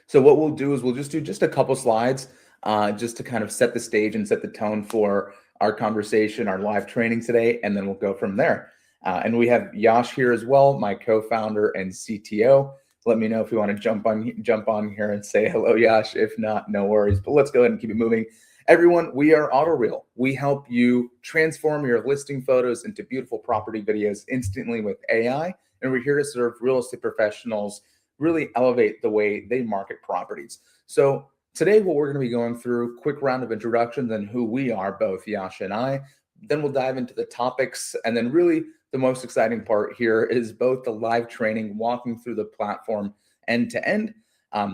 So what we'll do is we'll just do just a couple slides just to kind of set the stage and set the tone for our conversation, our live training today, and then we'll go from there. And we have Yash here as well, my co-founder and CTO. Let me know if you want to jump on here and say hello, Yash. If not, no worries. But let's go ahead and keep it moving. Everyone, we are AutoReel. We help you transform your listing photos into beautiful property videos instantly with AI. And we're here to serve real estate professionals, really elevate the way they market properties. So today, what we're going to be going through, quick round of introductions and who we are, both Yash and I. Then we'll dive into the topics. And then really the most exciting part here is both the live training, walking through the platform end to end,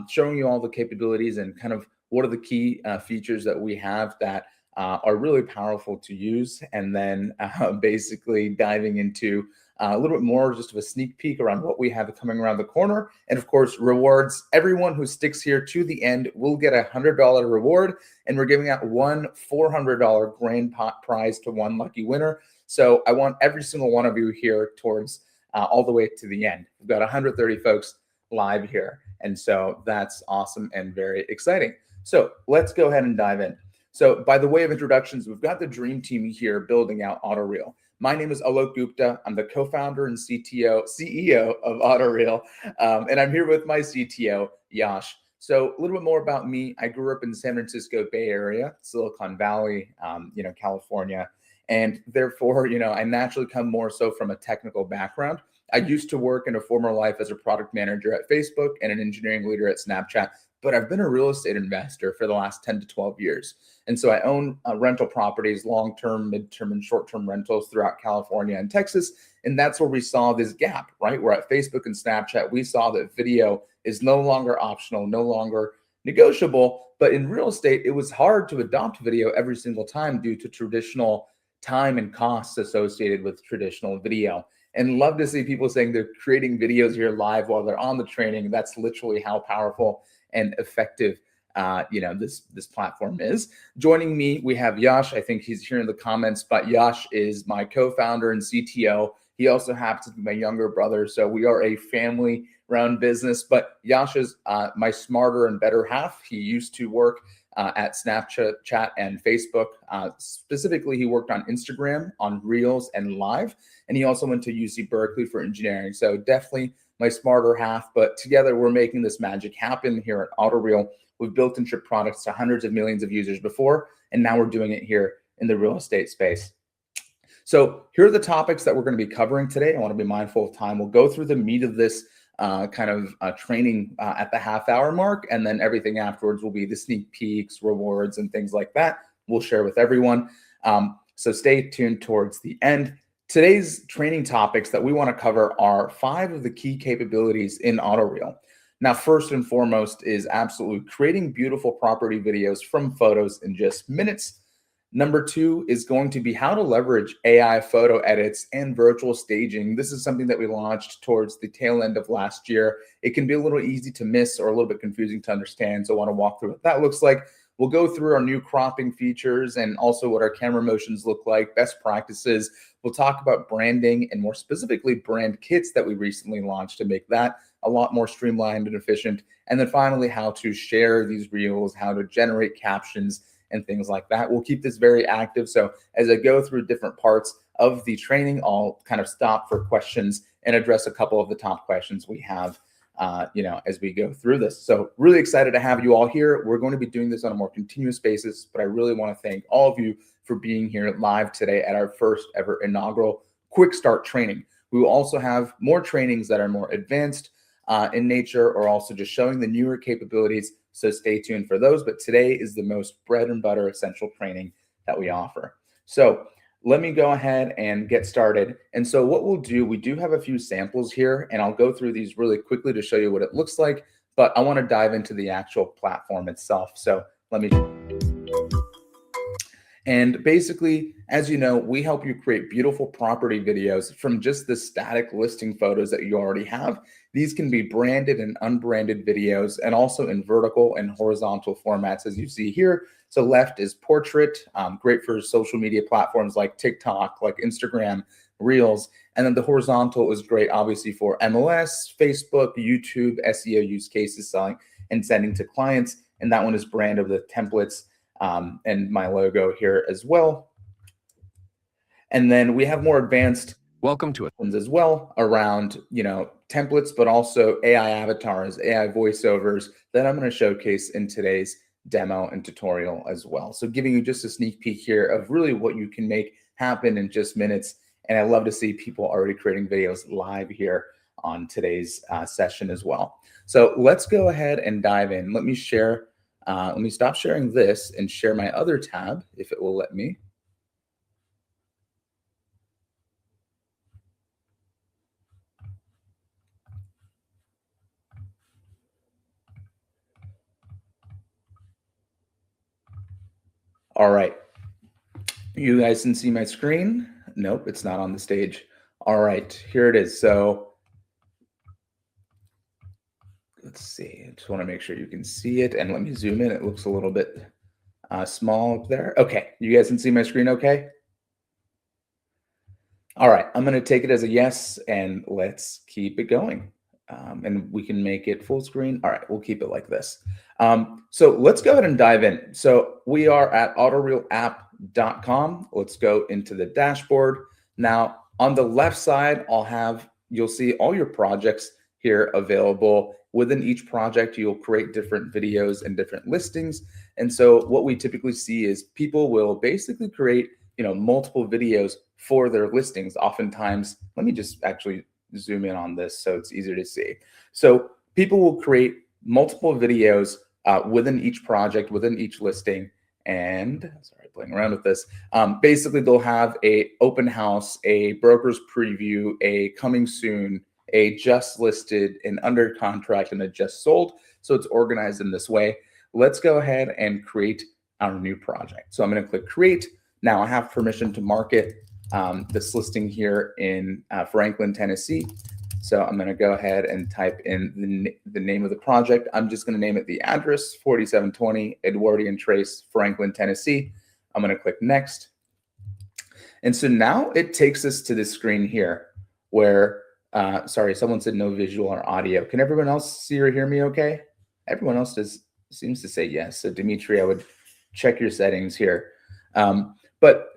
showing you all the capabilities and kind of what are the key features that we have that are really powerful to use. And then basically diving into a little bit more just of a sneak peek around what we have coming around the corner. And of course, rewards. Everyone who sticks here to the end will get a $100 reward. And we're giving out one $400 grand prize to one lucky winner. So I want every single one of you here towards all the way to the end. We've got 130 folks live here. And so that's awesome and very exciting. So let's go ahead and dive in. So by the way of introductions, we've got the dream team here building out AutoReel. My name is Alok Gupta. I'm the co-founder and CEO of AutoReel. And I'm here with my CTO, Yash. So a little bit more about me. I grew up in San Francisco Bay Area, Silicon Valley, California. And therefore, I naturally come more so from a technical background. I used to work in a former life as a product manager at Facebook and an engineering leader at Snapchat, but I've been a real estate investor for the last 10 to 12 years. And so I own rental properties, long-term, mid-term, and short-term rentals throughout California and Texas. And that's where we saw this gap, right? Where at Facebook and Snapchat, we saw that video is no longer optional, no longer negotiable. But in real estate, it was hard to adopt video every single time due to traditional time and costs associated with traditional video. And love to see people saying they're creating videos here live while they're on the training. That's literally how powerful and effective this platform is. Joining me, we have Yash. I think he's here in the comments, but Yash is my co-founder and CTO. He also happens to be my younger brother. So we are a family-run business, but Yash is my smarter and better half. He used to work at Snapchat and Facebook. Specifically, he worked on Instagram, on Reels and Live, and he also went to UC Berkeley for engineering. So definitely my smarter half, but together we're making this magic happen here at AutoReel. We've built and shipped products to hundreds of millions of users before, and now we're doing it here in the real estate space. So here are the topics that we're going to be covering today. I want to be mindful of time. We'll go through the meat of this training at the half-hour mark, and then everything afterwards will be the sneak peeks, rewards, and things like that. We'll share with everyone. So stay tuned towards the end. Today's training topics that we want to cover are 5 of the key capabilities in AutoReel. Now, first and foremost is absolutely creating beautiful property videos from photos in just minutes. Number 2 is going to be how to leverage AI photo edits and virtual staging. This is something that we launched towards the tail end of last year. It can be a little easy to miss or a little bit confusing to understand. So I want to walk through what that looks like. We'll go through our new cropping features and also what our camera motions look like, best practices. We'll talk about branding and more specifically brand kits that we recently launched to make that a lot more streamlined and efficient. And then finally, how to share these reels, how to generate captions and things like that. We'll keep this very active. So as I go through different parts of the training, I'll kind of stop for questions and address a couple of the top questions we have as we go through this. So really excited to have you all here. We're going to be doing this on a more continuous basis, but I really want to thank all of you for being here live today at our first ever inaugural Quickstart training. We will also have more trainings that are more advanced in nature or also just showing the newer capabilities. So stay tuned for those. But today is the most bread and butter essential training that we offer. So let me go ahead and get started. And so what we'll do, we do have a few samples here, and I'll go through these really quickly to show you what it looks like, but I want to dive into the actual platform itself. So let me. And basically, as you know, we help you create beautiful property videos from just the static listing photos that you already have. These can be branded and unbranded videos and also in vertical and horizontal formats, as you see here. So left is portrait, great for social media platforms like TikTok, like Instagram, Reels. And then the horizontal is great, obviously, for MLS, Facebook, YouTube, SEO use cases, selling and sending to clients. And that one is brand of the templates and my logo here as well. And then we have more advanced Welcome to it as well around, templates, but also AI avatars, AI voiceovers that I'm going to showcase in today's demo and tutorial as well. So giving you just a sneak peek here of really what you can make happen in just minutes. And I love to see people already creating videos live here on today's session as well. So let's go ahead and dive in. Let me share, let me stop sharing this and share my other tab if it will let me. All right. You guys can see my screen. Nope, it's not on the stage. All right, here it is. So let's see. I just want to make sure you can see it. And let me zoom in. It looks a little bit small up there. Okay, you guys can see my screen okay? All right, I'm going to take it as a yes, and let's keep it going. And we can make it full screen. All right, we'll keep it like this. So let's go ahead and dive in. So we are at autoreelapp.com. Let's go into the dashboard. Now, on the left side, you'll see all your projects here available. Within each project, you'll create different videos and different listings. And so what we typically see is people will basically create, multiple videos for their listings. Oftentimes, let me just actually zoom in on this so it's easier to see. So people will create multiple videos within each project, within each listing. And sorry, playing around with this. Basically, they'll have a open house, a broker's preview, a coming soon, a just listed, an under contract, and a just sold. So it's organized in this way. Let's go ahead and create our new project. So I'm going to click create. Now I have permission to market this listing here in Franklin, Tennessee. So I'm going to go ahead and type in the name of the project. I'm just going to name it the address, 4720 Edwardian Trace, Franklin, Tennessee. I'm going to click next. And so now it takes us to this screen here where, sorry, someone said no visual or audio. Can everyone else see or hear me okay? Everyone else seems to say yes. So Dimitri, I would check your settings here. But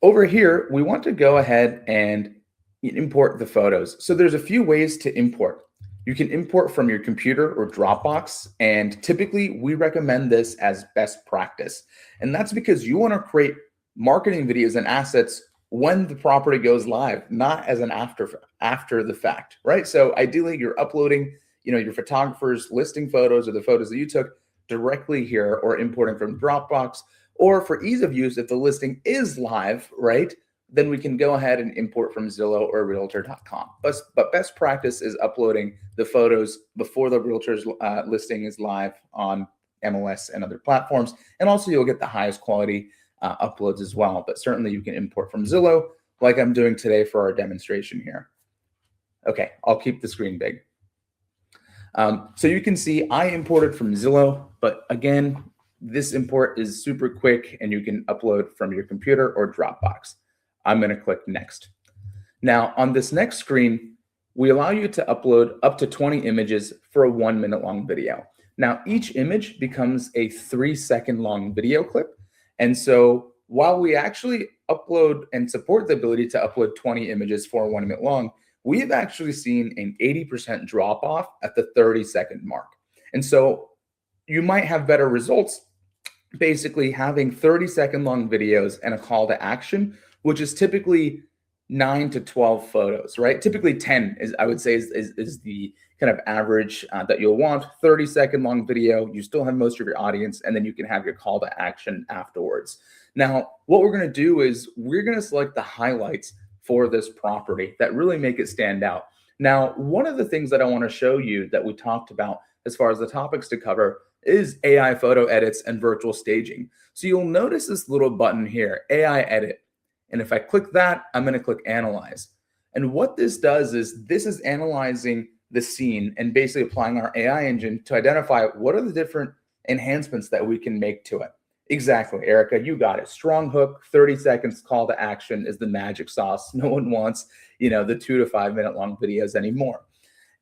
over here, we want to go ahead and import the photos. So there's a few ways to import. You can import from your computer or Dropbox, and typically we recommend this as best practice. And that's because you want to create marketing videos and assets when the property goes live, not as an after the fact, right? So ideally you're uploading, your photographer's listing photos or the photos that you took directly here or importing from Dropbox. Or for ease of use, if the listing is live, right, then we can go ahead and import from Zillow or Realtor.com. But best practice is uploading the photos before the Realtor's listing is live on MLS and other platforms. And also you'll get the highest quality uploads as well. But certainly you can import from Zillow like I'm doing today for our demonstration here. Okay, I'll keep the screen big. So you can see I imported from Zillow, but again, this import is super quick and you can upload from your computer or Dropbox. I'm going to click next. Now on this next screen, we allow you to upload up to 20 images for a 1 minute long video. Now each image becomes a 3-second long video clip. And so while we actually upload and support the ability to upload 20 images for 1 minute long, we've actually seen an 80% drop off at the 30-second mark. And so you might have better results basically having 30-second long videos and a call to action, which is typically 9 to 12 photos, right? Typically 10 is, I would say, is the kind of average that you'll want. 30-second long video, you still have most of your audience, and then you can have your call to action afterwards. Now, what we're going to do is we're going to select the highlights for this property that really make it stand out. Now, one of the things that I want to show you that we talked about as far as the topics to cover is AI photo edits and virtual staging. So you'll notice this little button here, AI edit. And if I click that, I'm going to click analyze. And what this does is this is analyzing the scene and basically applying our AI engine to identify what are the different enhancements that we can make to it. Exactly, Erica, you got it. Strong hook, 30 seconds call to action is the magic sauce. No one wants, the 2 to 5 minute long videos anymore.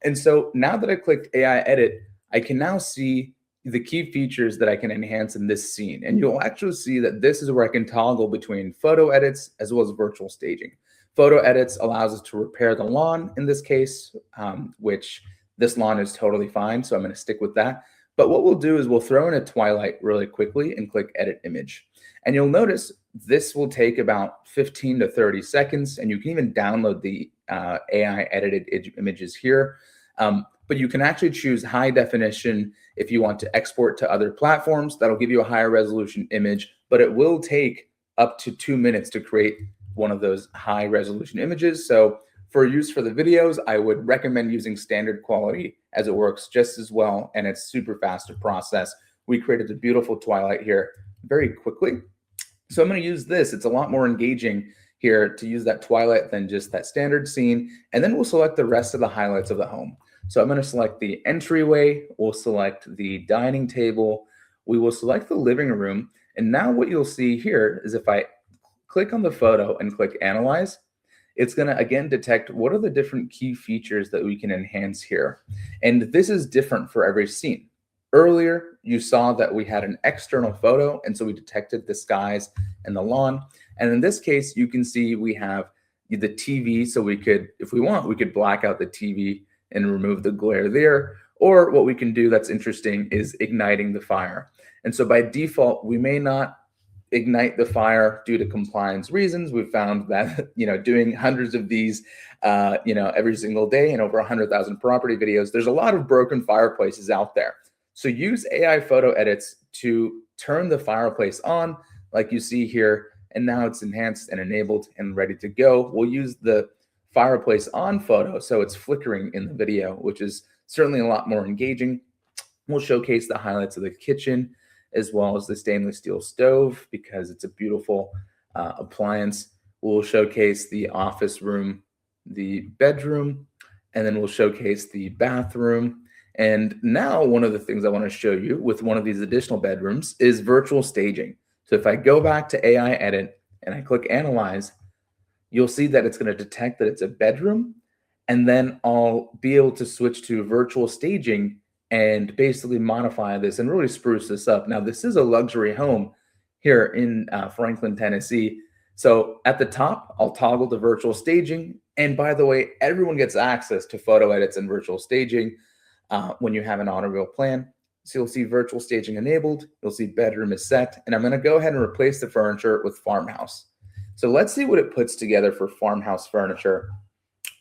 And so now that I clicked AI edit, I can now see the key features that I can enhance in this scene. And you'll actually see that this is where I can toggle between photo edits as well as virtual staging. Photo edits allows us to repair the lawn in this case, which this lawn is totally fine, so I'm going to stick with that. But what we'll do is we'll throw in a twilight really quickly and click edit image. And you'll notice this will take about 15 to 30 seconds, and you can even download the AI edited images here. But you can actually choose high definition if you want to export to other platforms. That'll give you a higher resolution image, but it will take up to 2 minutes to create one of those high resolution images. So for use for the videos, I would recommend using standard quality as it works just as well, and it's super fast to process. We created a beautiful twilight here very quickly. So I'm going to use this. It's a lot more engaging here to use that twilight than just that standard scene. And then we'll select the rest of the highlights of the home. So I'm going to select the entryway. We'll select the dining table. We will select the living room. And now what you'll see here is if I click on the photo and click analyze, it's going to again detect what are the different key features that we can enhance here. And this is different for every scene. Earlier, you saw that we had an external photo, and so we detected the skies and the lawn. And in this case, you can see we have the TV, so we could, if we want, we could black out the TV and remove the glare there. Or what we can do that's interesting is igniting the fire. And so by default, we may not ignite the fire due to compliance reasons. We've found that, doing hundreds of these, every single day and over 100,000 property videos, there's a lot of broken fireplaces out there. So use AI photo edits to turn the fireplace on like you see here. And now it's enhanced and enabled and ready to go. We'll use the fireplace on photo so it's flickering in the video, which is certainly a lot more engaging. We'll showcase the highlights of the kitchen as well as the stainless steel stove because it's a beautiful appliance. We'll showcase the office room, the bedroom, and then we'll showcase the bathroom. And now one of the things I want to show you with one of these additional bedrooms is virtual staging. So if I go back to AI edit and I click analyze, you'll see that it's going to detect that it's a bedroom, and then I'll be able to switch to virtual staging and basically modify this and really spruce this up. Now, this is a luxury home here in Franklin, Tennessee. So at the top, I'll toggle to virtual staging. And by the way, everyone gets access to photo edits and virtual staging when you have an AutoReel plan. So you'll see virtual staging enabled. You'll see bedroom is set. And I'm going to go ahead and replace the furniture with farmhouse. So let's see what it puts together for farmhouse furniture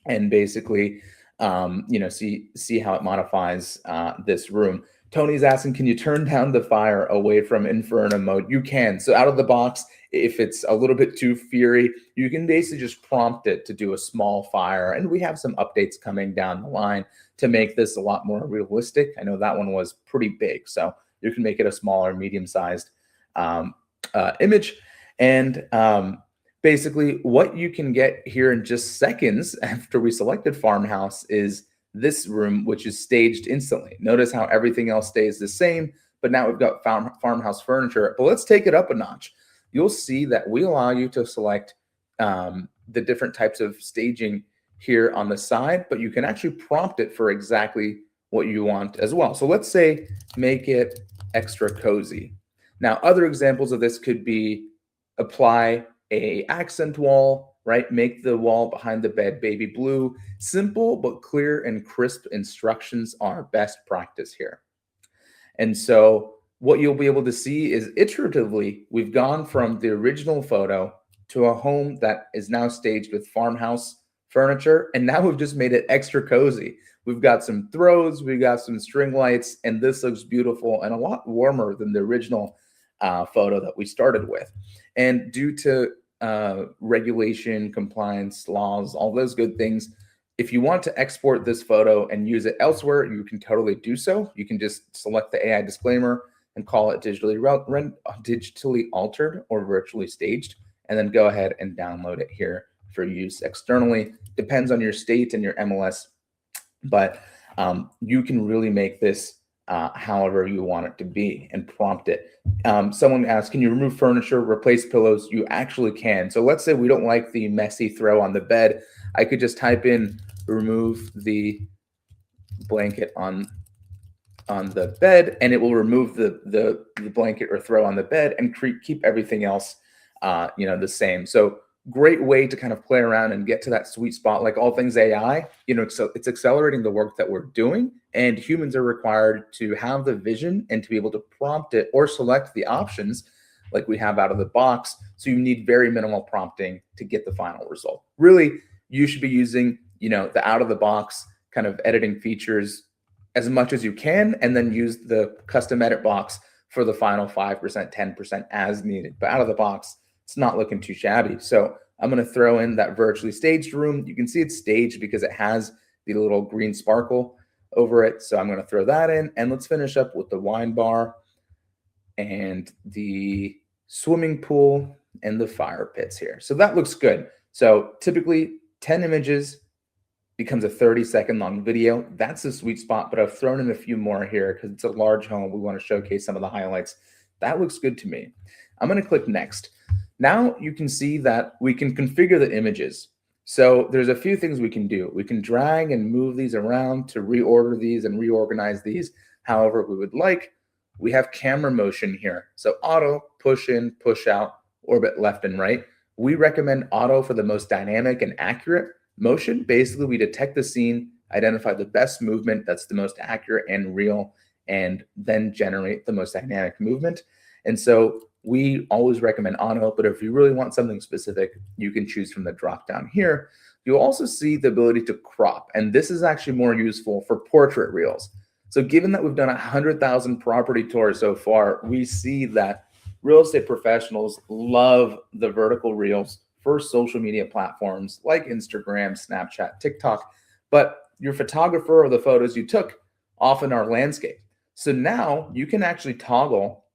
and basically, see how it modifies this room. Tony's asking, can you turn down the fire away from Inferno mode? You can. So out of the box, if it's a little bit too fiery, you can basically just prompt it to do a small fire. And we have some updates coming down the line to make this a lot more realistic. I know that one was pretty big, so you can make it a smaller, medium-sized image. And basically, what you can get here in just seconds after we selected farmhouse is this room, which is staged instantly. Notice how everything else stays the same, but now we've got farmhouse furniture. But let's take it up a notch. You'll see that we allow you to select the different types of staging here on the side, but you can actually prompt it for exactly what you want as well. So let's say make it extra cozy. Now, other examples of this could be apply a accent wall, right? Make the wall behind the bed baby blue. Simple but clear and crisp instructions are best practice here. And so what you'll be able to see is iteratively, we've gone from the original photo to a home that is now staged with farmhouse furniture. And now we've just made it extra cozy. We've got some throws, we've got some string lights, and this looks beautiful and a lot warmer than the original photo that we started with. And due to regulation, compliance, laws, all those good things, if you want to export this photo and use it elsewhere, you can totally do so. You can just select the AI disclaimer and call it digitally altered or virtually staged, and then go ahead and download it here for use externally. Depends on your state and your MLS, but you can really make this however you want it to be and prompt it. Someone asked, can you remove furniture, replace pillows? You actually can. So let's say we don't like the messy throw on the bed. I could just type in remove the blanket on on the bed, and it will remove the blanket or throw on the bed and keep everything else, the same. So great way to kind of play around and get to that sweet spot. Like all things AI, so it's accelerating the work that we're doing, and humans are required to have the vision and to be able to prompt it or select the options like we have out of the box. So you need very minimal prompting to get the final result. Really, you should be using, the out of the box kind of editing features as much as you can, and then use the custom edit box for the final 5%, 10% as needed. But out of the box, it's not looking too shabby. So I'm going to throw in that virtually staged room. You can see it's staged because it has the little green sparkle over it. So I'm going to throw that in, and let's finish up with the wine bar and the swimming pool and the fire pits here. So that looks good. So typically 10 images becomes a 30-second long video. That's the sweet spot, but I've thrown in a few more here because it's a large home. We want to showcase some of the highlights. That looks good to me. I'm going to click next. Now you can see that we can configure the images. So there's a few things we can do. We can drag and move these around to reorder these and reorganize these however we would like. We have camera motion here. So auto, push in, push out, orbit left and right. We recommend auto for the most dynamic and accurate motion. Basically, we detect the scene, identify the best movement that's the most accurate and real, and then generate the most dynamic movement. And so we always recommend auto, but if you really want something specific, you can choose from the drop down here. You'll also see the ability to crop, and this is actually more useful for portrait reels. So given that we've done 100,000 property tours so far, we see that real estate professionals love the vertical reels for social media platforms like Instagram, Snapchat, TikTok, but your photographer or the photos you took often are landscape. So now you can actually toggle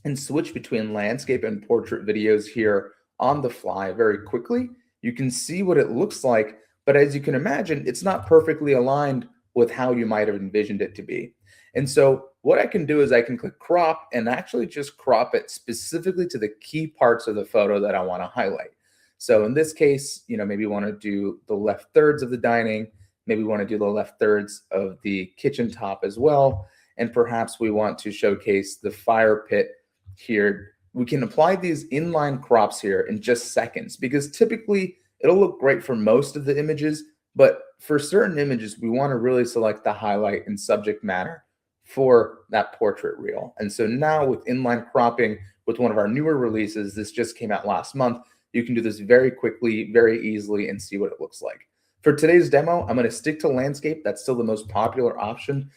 and switch between landscape and portrait videos here on the fly very quickly. You can see what it looks like, but as you can imagine, it's not perfectly aligned with how you might have envisioned it to be. And so what I can do is I can click crop and actually just crop it specifically to the key parts of the photo that I want to highlight. So in this case, maybe you want to do the left thirds of the dining, maybe we want to do the left thirds of the kitchen top as well. And perhaps we want to showcase the fire pit here. We can apply these inline crops here in just seconds because typically it'll look great for most of the images, but for certain images, we want to really select the highlight and subject matter for that portrait reel. And so now with inline cropping, with one of our newer releases, this just came out last month, you can do this very quickly, very easily, and see what it looks like. For today's demo, I'm going to stick to landscape. That's still the most popular option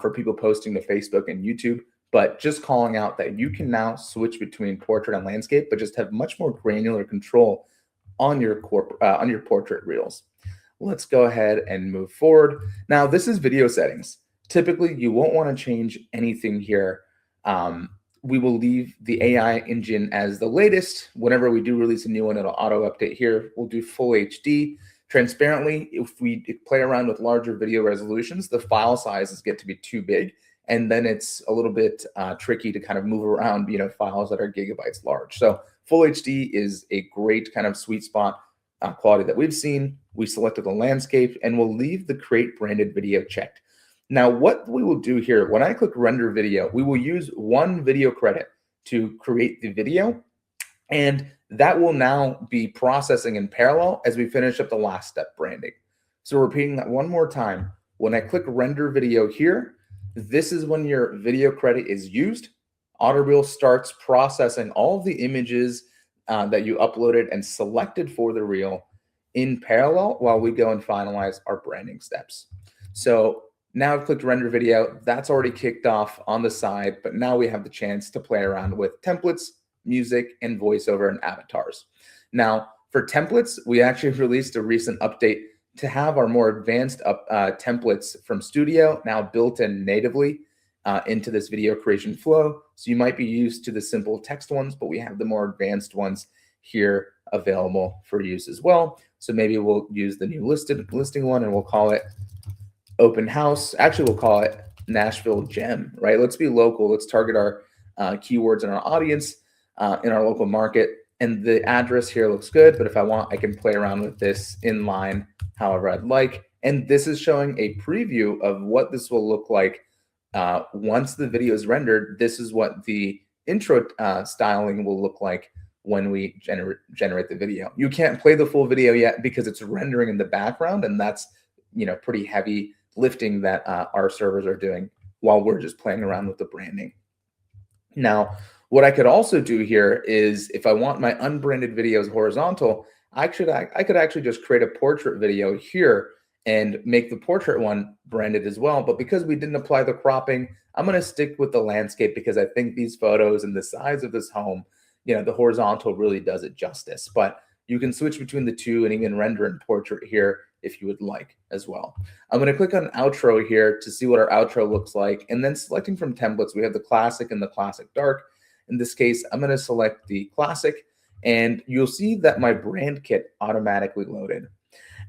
for people posting to Facebook and YouTube, but just calling out that you can now switch between portrait and landscape, but just have much more granular control on your portrait reels. Let's go ahead and move forward. Now, this is video settings. Typically, you won't want to change anything here. We will leave the AI engine as the latest. Whenever we do release a new one, it'll auto update here. We'll do full HD. Transparently, if we play around with larger video resolutions, the file sizes get to be too big. And then it's a little bit tricky to kind of move around, files that are gigabytes large. So full HD is a great kind of sweet spot quality that we've seen. We selected the landscape and we'll leave the create branded video checked. Now, what we will do here, when I click render video, we will use one video credit to create the video, and that will now be processing in parallel as we finish up the last step, branding. So repeating that one more time, when I click render video here, this is when your video credit is used. AutoReel starts processing all of the images that you uploaded and selected for the reel in parallel while we go and finalize our branding steps. So now I've clicked render video. That's already kicked off on the side, but now we have the chance to play around with templates, music, and voiceover and avatars. Now, for templates, we actually released a recent update to have our more advanced templates from Studio now built in natively into this video creation flow. So you might be used to the simple text ones, but we have the more advanced ones here available for use as well. So maybe we'll use the new listing one and we'll call it open house. Actually, we'll call it Nashville Gem, right? Let's be local. Let's target our keywords in our audience in our local market. And the address here looks good, but if I want, I can play around with this inline however I'd like. And this is showing a preview of what this will look like once the video is rendered, this is what the intro styling will look like when we generate the video. You can't play the full video yet because it's rendering in the background, and that's pretty heavy lifting that our servers are doing while we're just playing around with the branding. Now, what I could also do here is if I want my unbranded videos horizontal, I could actually just create a portrait video here and make the portrait one branded as well. But because we didn't apply the cropping, I'm going to stick with the landscape because I think these photos and the size of this home, the horizontal really does it justice. But you can switch between the two and even render in portrait here if you would like as well. I'm going to click on outro here to see what our outro looks like. And then selecting from templates, we have the classic and the classic dark. In this case, I'm going to select the classic, and you'll see that my brand kit automatically loaded.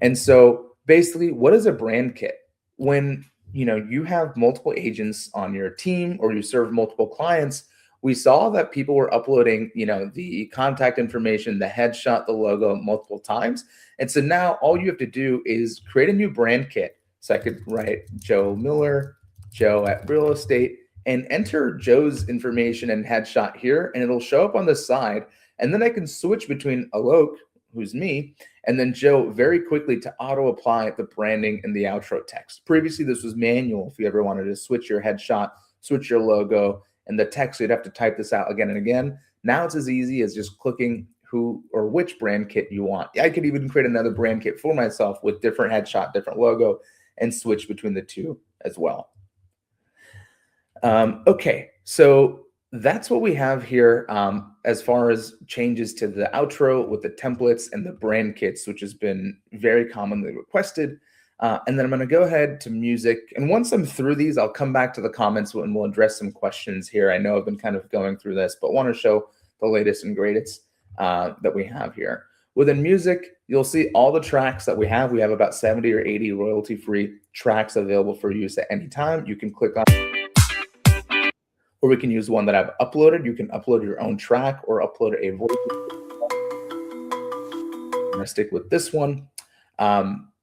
And so basically, what is a brand kit? When you have multiple agents on your team or you serve multiple clients, we saw that people were uploading, the contact information, the headshot, the logo multiple times. And so now all you have to do is create a new brand kit. So I could write Joe Miller, Joe at Real Estate, and enter Joe's information and headshot here, and it'll show up on the side. And then I can switch between Alok, who's me, and then Joe very quickly to auto apply the branding and the outro text. Previously, this was manual. If you ever wanted to switch your headshot, switch your logo, and the text, you'd have to type this out again and again. Now it's as easy as just clicking who or which brand kit you want. I could even create another brand kit for myself with different headshot, different logo, and switch between the two as well. Okay, so that's what we have here as far as changes to the outro with the templates and the brand kits, which has been very commonly requested. And then I'm going to go ahead to music. And once I'm through these, I'll come back to the comments and we'll address some questions here. I know I've been kind of going through this, but want to show the latest and greatest that we have here. Within music, you'll see all the tracks that we have. We have about 70 or 80 royalty-free tracks available for use at any time. You can click on, or we can use one that I've uploaded. You can upload your own track or upload a voice. I'm going to stick with this one.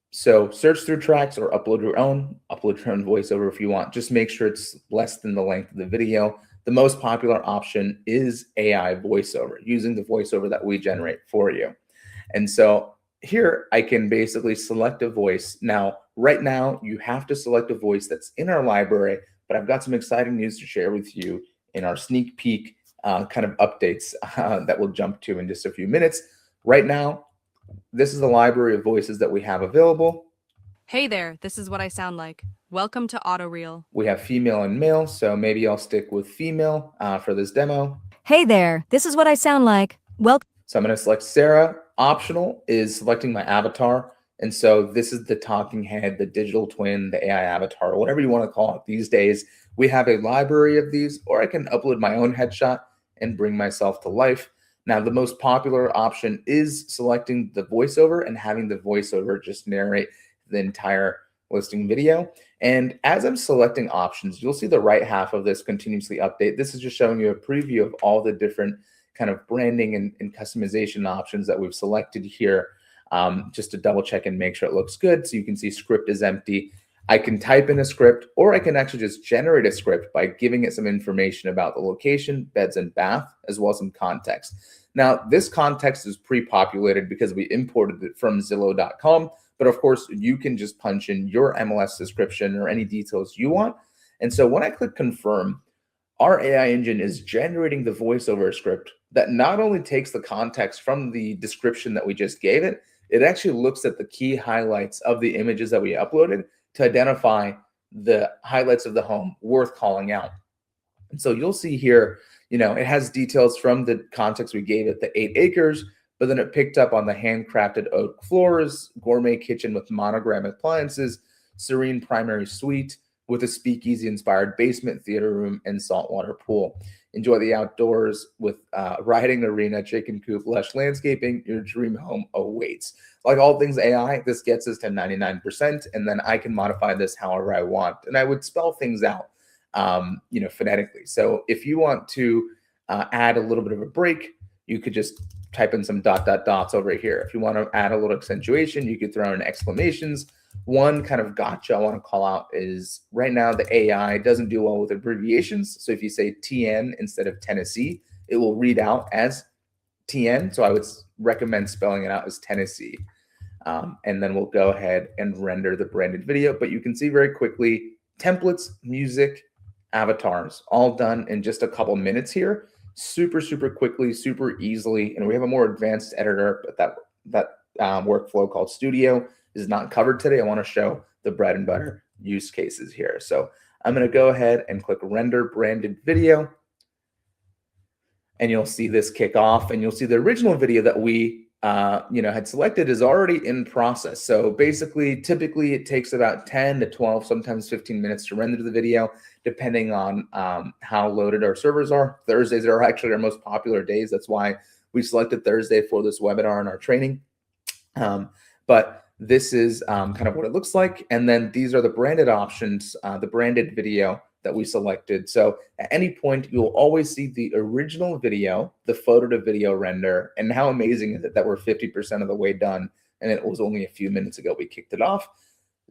So search through tracks or upload your own voiceover if you want. Just make sure it's less than the length of the video. The most popular option is AI voiceover, using the voiceover that we generate for you. And so here I can basically select a voice. Now, right now, you have to select a voice that's in our library, but I've got some exciting news to share with you in our sneak peek kind of updates that we'll jump to in just a few minutes. Right now, this is the library of voices that we have available. Hey there, this is what I sound like. Welcome to AutoReel. We have female and male, so maybe I'll stick with female for this demo. Hey there, this is what I sound like. So I'm going to select Sarah. Optional is selecting my avatar. And so this is the talking head, the digital twin, the AI avatar, whatever you want to call it these days. We have a library of these, or I can upload my own headshot and bring myself to life. Now, the most popular option is selecting the voiceover and having the voiceover just narrate the entire listing video. And as I'm selecting options, you'll see the right half of this continuously update. This is just showing you a preview of all the different kind of branding and customization options that we've selected here, just to double check and make sure it looks good. So you can see script is empty. I can type in a script, or I can actually just generate a script by giving it some information about the location, beds and bath, as well as some context. Now, this context is pre-populated because we imported it from Zillow.com, but of course, you can just punch in your MLS description or any details you want. And so when I click confirm, our AI engine is generating the voiceover script that not only takes the context from the description that we just gave it, it actually looks at the key highlights of the images that we uploaded to identify the highlights of the home worth calling out. And so you'll see here, it has details from the context we gave it, the 8 acres, but then it picked up on the handcrafted oak floors, gourmet kitchen with monogram appliances, serene primary suite with a speakeasy-inspired basement, theater room, and saltwater pool. Enjoy the outdoors with riding arena, chicken coop, lush landscaping. Your dream home awaits. Like all things AI, this gets us to 99%, and then I can modify this however I want. And I would spell things out, phonetically. So if you want to add a little bit of a break, you could just type in some ... dots over here. If you want to add a little accentuation, you could throw in exclamations. One kind of gotcha I want to call out is right now the AI doesn't do well with abbreviations. So if you say TN instead of Tennessee, it will read out as TN. So I would recommend spelling it out as Tennessee. And then we'll go ahead and render the branded video. But you can see very quickly templates, music, avatars, all done in just a couple minutes here. Super, super quickly, super easily. And we have a more advanced editor, but that workflow called Studio is not covered today. I want to show the bread and butter use cases here. So I'm going to go ahead and click render branded video. And you'll see this kick off, and you'll see the original video that we had selected is already in process. So basically, typically it takes about 10 to 12, sometimes 15 minutes to render the video, depending on how loaded our servers are. Thursdays are actually our most popular days. That's why we selected Thursday for this webinar and our training. But this is kind of what it looks like. And then these are the branded options, the branded video that we selected. So at any point, you'll always see the original video, the photo to video render. And how amazing is it that we're 50% of the way done? And it was only a few minutes ago we kicked it off.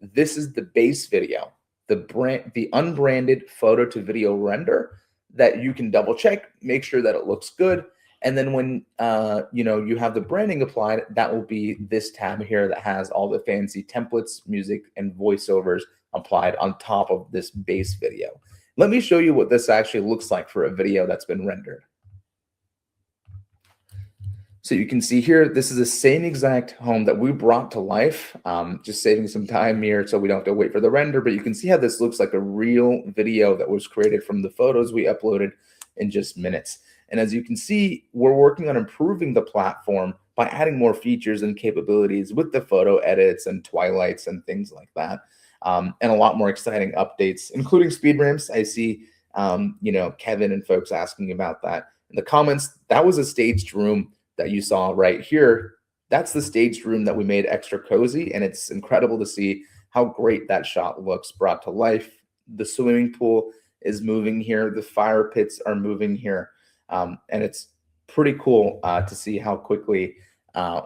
This is the base video, the unbranded photo to video render that you can double check, make sure that it looks good. And then when you have the branding applied, that will be this tab here that has all the fancy templates, music, and voiceovers applied on top of this base video. Let me show you what this actually looks like for a video that's been rendered. So you can see here, this is the same exact home that we brought to life, just saving some time here so we don't have to wait for the render, but you can see how this looks like a real video that was created from the photos we uploaded in just minutes. And as you can see, we're working on improving the platform by adding more features and capabilities with the photo edits and twilights and things like that. And a lot more exciting updates, including speed ramps. I see, Kevin and folks asking about that in the comments. That was a staged room that you saw right here. That's the staged room that we made extra cozy. And it's incredible to see how great that shot looks brought to life. The swimming pool is moving here. The fire pits are moving here. And it's pretty cool to see how quickly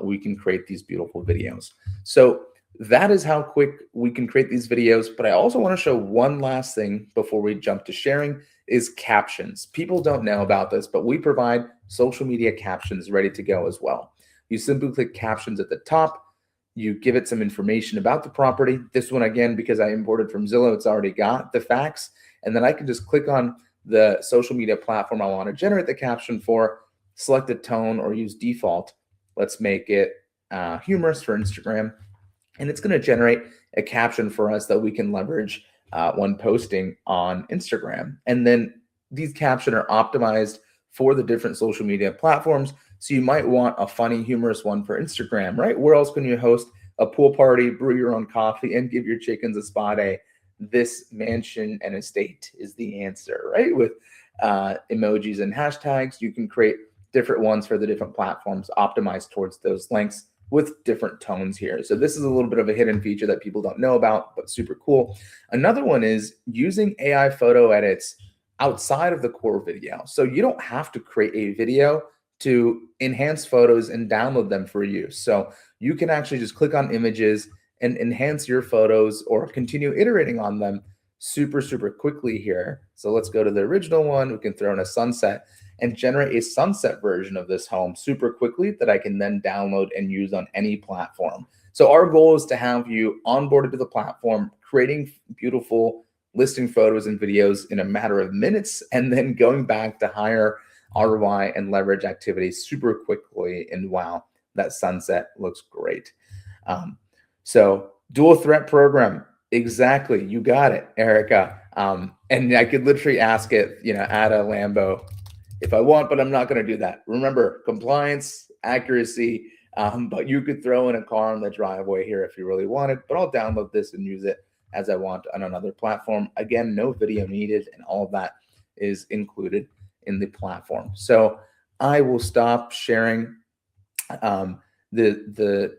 we can create these beautiful videos. So that is how quick we can create these videos. But I also want to show one last thing before we jump to sharing is captions. People don't know about this, but we provide social media captions ready to go as well. You simply click captions at the top. You give it some information about the property. This one, again, because I imported from Zillow, it's already got the facts. And then I can just click on the social media platform I want to generate the caption for, select a tone or use default. Let's make it humorous for Instagram. And it's going to generate a caption for us that we can leverage when posting on Instagram. And then these captions are optimized for the different social media platforms. So you might want a funny, humorous one for Instagram, right? Where else can you host a pool party, brew your own coffee, and give your chickens a spa day? This mansion and estate is the answer, right? With emojis and hashtags, you can create different ones for the different platforms, optimized towards those links with different tones here. So this is a little bit of a hidden feature that people don't know about, but super cool. Another one is using AI photo edits outside of the core video. So you don't have to create a video to enhance photos and download them for use. So you can actually just click on images and enhance your photos or continue iterating on them super, super quickly here. So let's go to the original one. We can throw in a sunset and generate a sunset version of this home super quickly that I can then download and use on any platform. So our goal is to have you onboarded to the platform, creating beautiful listing photos and videos in a matter of minutes, and then going back to higher ROI and leverage activities super quickly. And wow, that sunset looks great. So dual threat program. Exactly. You got it, Erica. And I could literally ask it, add a Lambo if I want, but I'm not going to do that. Remember, compliance, accuracy, but you could throw in a car on the driveway here if you really wanted, but I'll download this and use it as I want on another platform. Again, no video needed, and all of that is included in the platform. So I will stop sharing the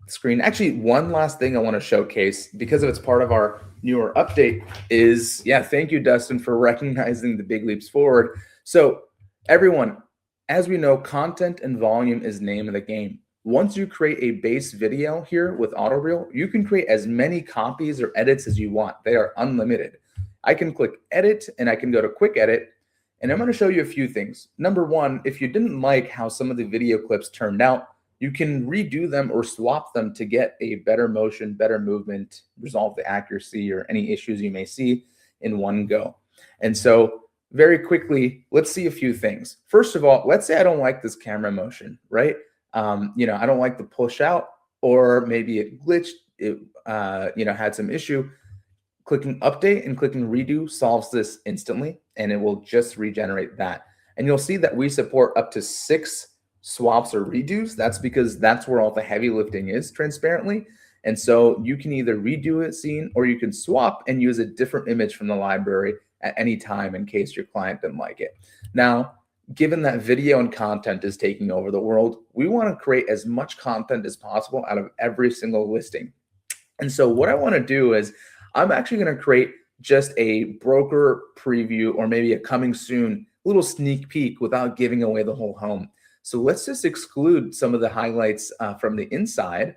screen. Actually, one last thing I want to showcase, because it's part of our newer update, is, thank you, Dustin, for recognizing the big leaps forward. So everyone, as we know, content and volume is name of the game. once you create a base video here with AutoReel, you can create as many copies or edits as you want. They are unlimited. I can click edit and I can go to quick edit, and I'm going to show you a few things. Number one, if you didn't like how some of the video clips turned out, you can redo them or swap them to get a better motion, better movement, resolve the accuracy or any issues you may see in one go. And so very quickly, let's see a few things. First of all, let's say I don't like this camera motion, right? I don't like the push out, or maybe it glitched, it had some issue. Clicking update and clicking redo solves this instantly, and it will just regenerate that. And you'll see that we support up to 6 swaps or redos. That's because that's where all the heavy lifting is transparently. And so you can either redo a scene or you can swap and use a different image from the library at any time in case your client didn't like it. Now, given that video and content is taking over the world, we want to create as much content as possible out of every single listing. And so what I want to do is I'm actually going to create just a broker preview, or maybe a coming soon little sneak peek without giving away the whole home. So let's just exclude some of the highlights from the inside.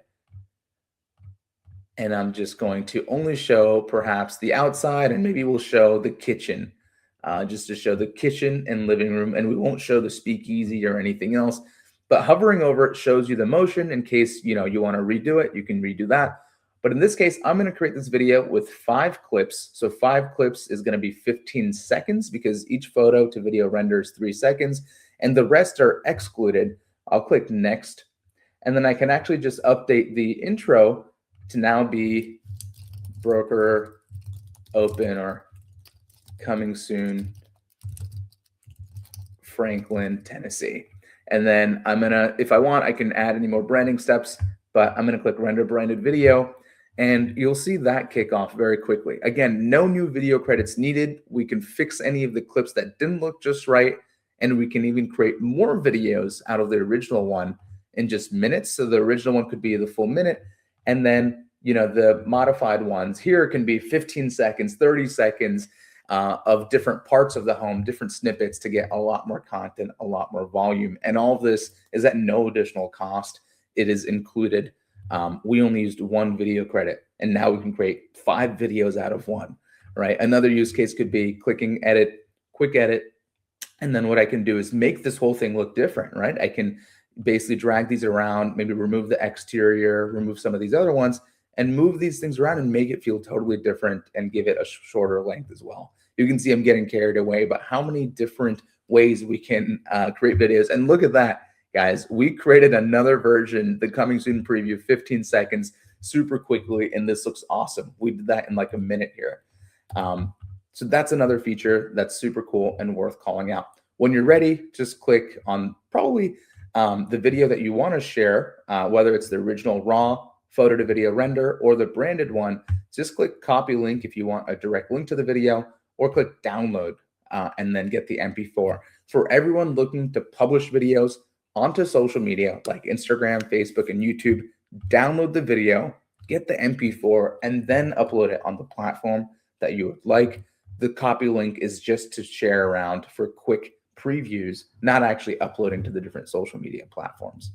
And I'm just going to only show perhaps the outside, and maybe we'll show the kitchen, just to show the kitchen and living room, and we won't show the speakeasy or anything else. But hovering over it shows you the motion in case you want to redo it, you can redo that. But in this case, I'm going to create this video with 5 clips. So 5 clips is going to be 15 seconds because each photo to video render is 3 seconds, and the rest are excluded. I'll click next, and then I can actually just update the intro to now be broker open or coming soon Franklin, Tennessee. And then I'm gonna, if I want, I can add any more branding steps, but I'm gonna click render branded video, and you'll see that kick off very quickly. Again, no new video credits needed. We can fix any of the clips that didn't look just right, and we can even create more videos out of the original one in just minutes. So the original one could be the full minute, and then the modified ones here can be 15 seconds, 30 seconds of different parts of the home, different snippets to get a lot more content, a lot more volume. And all of this is at no additional cost. It is included. We only used 1 video credit, and now we can create 5 videos out of 1, right? Another use case could be clicking edit, quick edit, and then what I can do is make this whole thing look different, right? I can basically drag these around, maybe remove the exterior, remove some of these other ones, and move these things around and make it feel totally different and give it a shorter length as well. You can see I'm getting carried away, but how many different ways we can create videos. And look at that, guys. We created another version, the coming soon preview, 15 seconds, super quickly, and this looks awesome. We did that in like a minute here. So that's another feature that's super cool and worth calling out. When you're ready, just click on probably the video that you want to share, whether it's the original raw photo to video render or the branded one. Just click copy link if you want a direct link to the video, or click download and then get the MP4. For everyone looking to publish videos onto social media like Instagram, Facebook, and YouTube, download the video, get the MP4, and then upload it on the platform that you would like. The copy link is just to share around for quick previews, not actually uploading to the different social media platforms.